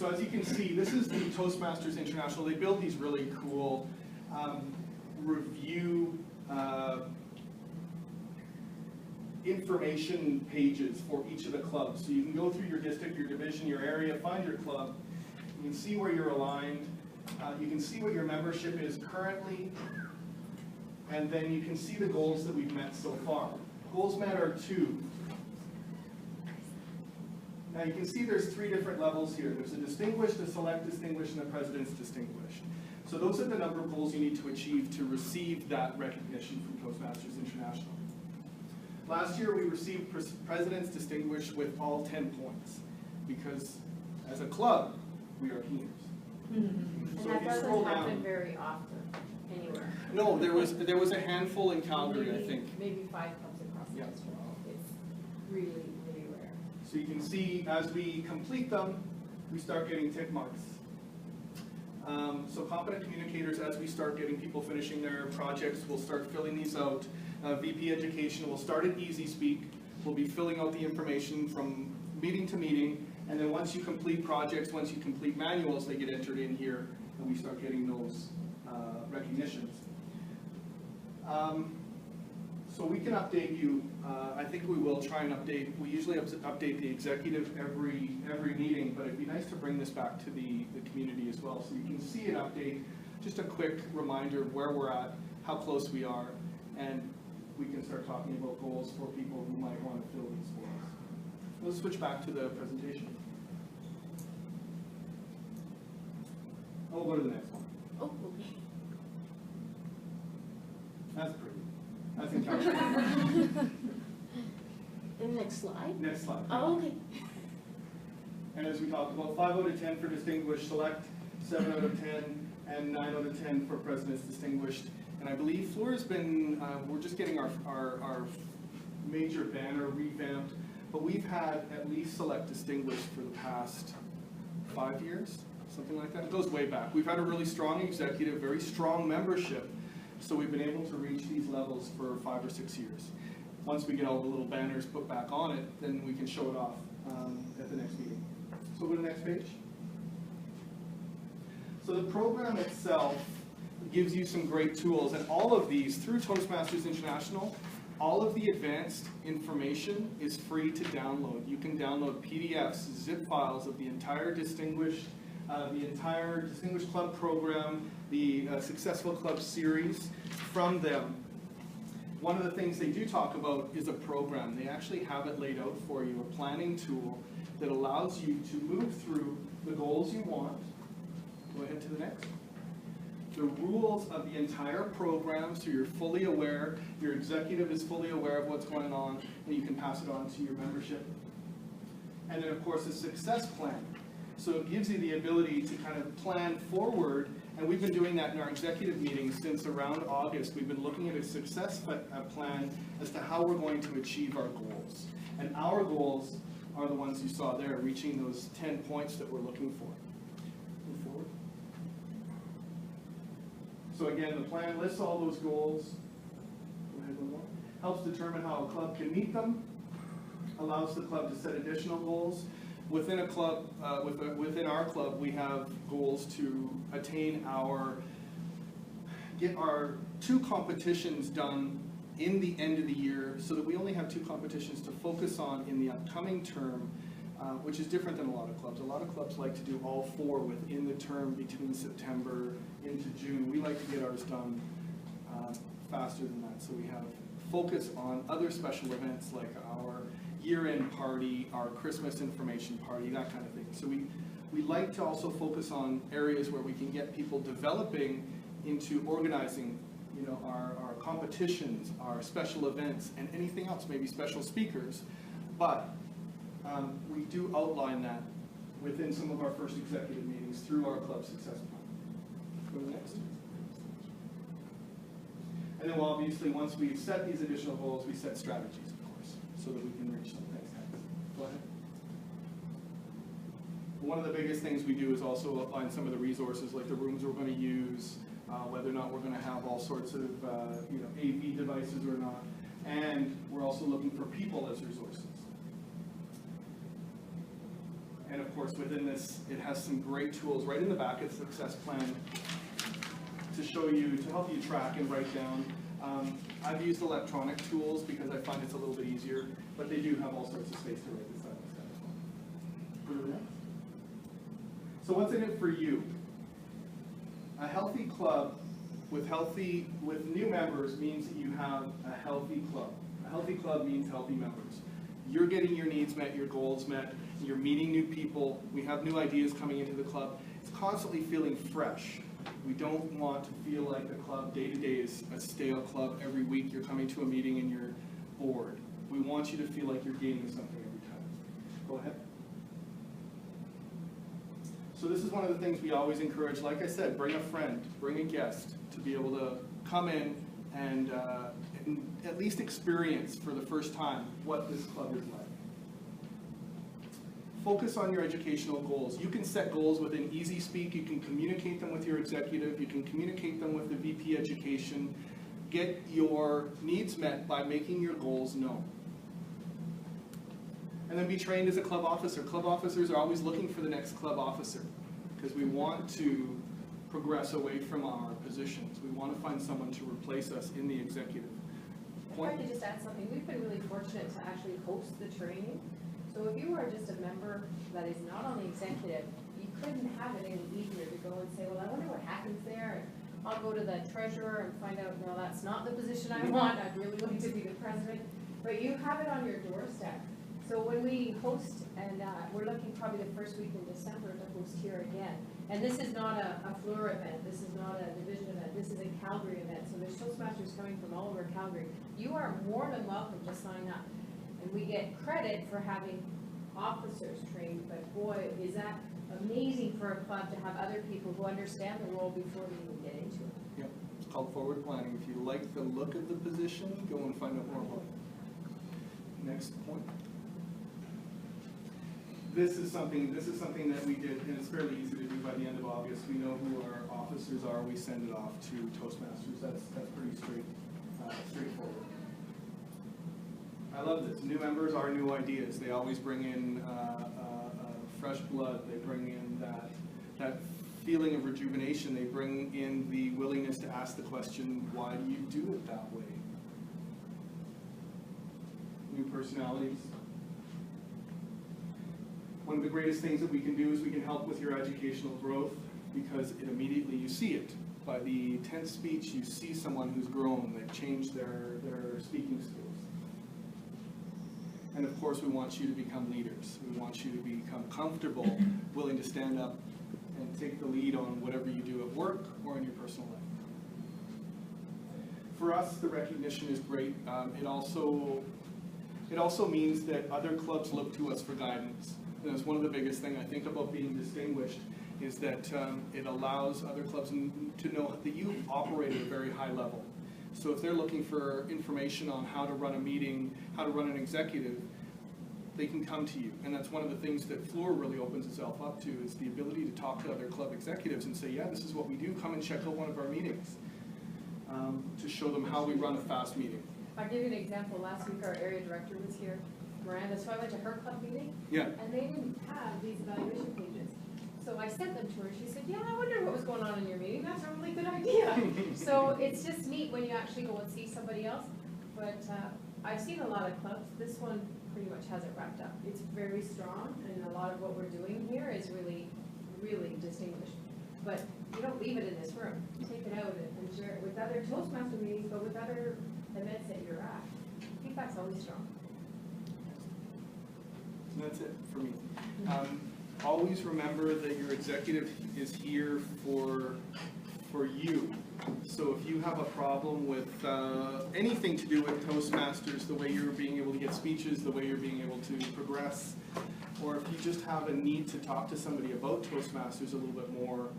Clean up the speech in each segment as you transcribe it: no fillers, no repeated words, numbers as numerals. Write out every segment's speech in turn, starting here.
So as you can see, this is the Toastmasters International. They build these really cool review information pages for each of the clubs. So you can go through your district, your division, your area, find your club. You can see where you're aligned. You can see what your membership is currently. And then you can see the goals that we've met so far. Goals met are 2. Now you can see there's 3 different levels here. There's a distinguished, a select distinguished, and a president's distinguished. So those are the number of goals you need to achieve to receive that recognition from Toastmasters International. Last year we received president's distinguished with all 10 points because as a club, we are keeners. Mm-hmm. So and that doesn't happen down, very often anywhere. No, there was a handful in Calgary, maybe, I think. Maybe 5 clubs across the district. It's really, really rare. So you can see as we complete them, we start getting tick marks. So competent communicators, as we start getting people finishing their projects, we'll start filling these out. VP Education will start at Easy Speak. We'll be filling out the information from meeting to meeting. And then once you complete projects, once you complete manuals, they get entered in here, and we start getting those recognitions. So we can update you. I think we will try and update. We usually update the executive every meeting, but it'd be nice to bring this back to the community as well, so you can see an update, just a quick reminder of where we're at, how close we are, and we can start talking about goals for people who might want to fill these for us. We'll switch back to the presentation. Oh, we'll go to the next one. Oh, okay. That's pretty. That's encouraging. The next slide? Next slide. Oh, okay. And as we talked about, 5 out of 10 for distinguished select, 7 out of 10, and 9 out of 10 for president's distinguished. And I believe Fluor has been, we're just getting our major banner revamped, but we've had at least select distinguished for the past 5 years, something like that. It goes way back. We've had a really strong executive, very strong membership, so we've been able to reach these levels for 5 or 6 years. Once we get all the little banners put back on it, then we can show it off at the next meeting. So go to the next page. So the program itself gives you some great tools, and all of these, through Toastmasters International, all of the advanced information is free to download. You can download PDFs, zip files of the entire Distinguished Club program, the Successful Club series from them. One of the things they do talk about is a program. They actually have it laid out for you, a planning tool that allows you to move through the goals you want. Go ahead to the next. The rules of the entire program, so you're fully aware, your executive is fully aware of what's going on, and you can pass it on to your membership. And then of course a success plan. So it gives you the ability to kind of plan forward, and we've been doing that in our executive meetings since around August. We've been looking at a success plan as to how we're going to achieve our goals. And our goals are the ones you saw there, reaching those 10 points that we're looking for. Move forward. So again, the plan lists all those goals. Go ahead, one more. Helps determine how a club can meet them. Allows the club to set additional goals. Within a club, within our club, we have goals to attain get our 2 competitions done in the end of the year, so that we only have 2 competitions to focus on in the upcoming term, which is different than a lot of clubs. A lot of clubs like to do all 4 within the term between September into June. We like to get ours done faster than that, so we have focus on other special events like our year-end party, our Christmas information party, that kind of thing. So we like to also focus on areas where we can get people developing into organizing, you know, our competitions, our special events, and anything else, maybe special speakers. But we do outline that within some of our first executive meetings through our club success plan. Go to the next. And then obviously once we set these additional goals, we set strategies, of course, so that we can reach them. Thanks, guys. Go ahead. One of the biggest things we do is also outline some of the resources, like the rooms we're going to use, whether or not we're going to have all sorts of AV devices or not, and we're also looking for people as resources. And of course, within this, it has some great tools right in the back of the success plan to show you, to help you track and write down. I've used electronic tools because I find it's a little bit easier, but they do have all sorts of space to write this out. So what's in it for you? A healthy club with new members means that you have a healthy club. A healthy club means healthy members. You're getting your needs met, your goals met, you're meeting new people, we have new ideas coming into the club. It's constantly feeling fresh. We don't want to feel like the club day to day is a stale club. Every week you're coming to a meeting and you're bored. We want you to feel like you're gaining something every time. Go ahead. So this is one of the things we always encourage. Like I said, bring a friend, bring a guest to be able to come in and at least experience for the first time what this club is like. Focus on your educational goals. You can set goals within Easy Speak. You can communicate them with your executive. You can communicate them with the VP Education. Get your needs met by making your goals known. And then be trained as a club officer. Club officers are always looking for the next club officer because we want to progress away from our positions. We want to find someone to replace us in the executive. If I could just add something, we've been really fortunate to actually host the training. So if you are just a member that is not on the executive, you couldn't have it any easier to go and say, well, I wonder what happens there. And I'll go to the treasurer and find out, no, that's not the position I want. I'd really like to be the president. But you have it on your doorstep. So when we host, and we're looking probably the first week in December to host here again. And this is not a Fluor event. This is not a division event. This is a Calgary event. So there's Toastmasters coming from all over Calgary. You are more than welcome to sign up. And we get credit for having officers trained, but boy, is that amazing for a club to have other people who understand the role before they even get into it. Yeah, it's called forward planning. If you like the look of the position, go and find out more about it. Next point. This is something that we did, and it's fairly easy to do by the end of August. We know who our officers are. We send it off to Toastmasters. That's pretty straightforward. I love this. New members are new ideas. They always bring in fresh blood. They bring in that feeling of rejuvenation. They bring in the willingness to ask the question, why do you do it that way? New personalities. One of the greatest things that we can do is we can help with your educational growth because it immediately, you see it. By the 10th speech, you see someone who's grown, they've changed their speaking skills. And of course, we want you to become leaders. We want you to become comfortable, willing to stand up and take the lead on whatever you do at work or in your personal life. For us, the recognition is great. It also means that other clubs look to us for guidance. And that's one of the biggest things I think about being distinguished is that it allows other clubs to know that you operate at a very high level. So if they're looking for information on how to run a meeting, how to run an executive, they can come to you. And that's one of the things that Fluor really opens itself up to is the ability to talk to other club executives and say, yeah, this is what we do. Come and check out one of our meetings to show them how we run a fast meeting. I'll give you an example. Last week our area director was here, Miranda, so I went to her club meeting. Yeah. And they didn't have these evaluation pages. So I sent them to her. She said, yeah, I wonder what was going on in your meeting. That's a really good idea. So it's just neat when you actually go and see somebody else. But I've seen a lot of clubs. This one pretty much has it wrapped up. It's very strong, and a lot of what we're doing here is really, really distinguished. But you don't leave it in this room. You take it out and share it with other Toastmaster meetings, but with other events that you're at. Feedback's always strong. And that's it for me. Always remember that your executive is here for you. So if you have a problem with anything to do with Toastmasters, the way you're being able to get speeches, the way you're being able to progress, or if you just have a need to talk to somebody about Toastmasters a little bit more,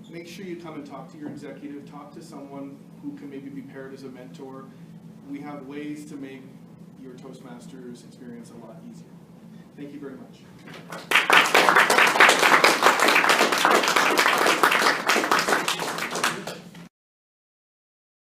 make sure you come and talk to your executive, talk to someone who can maybe be paired as a mentor. We have ways to make your Toastmasters experience a lot easier. Thank you very much.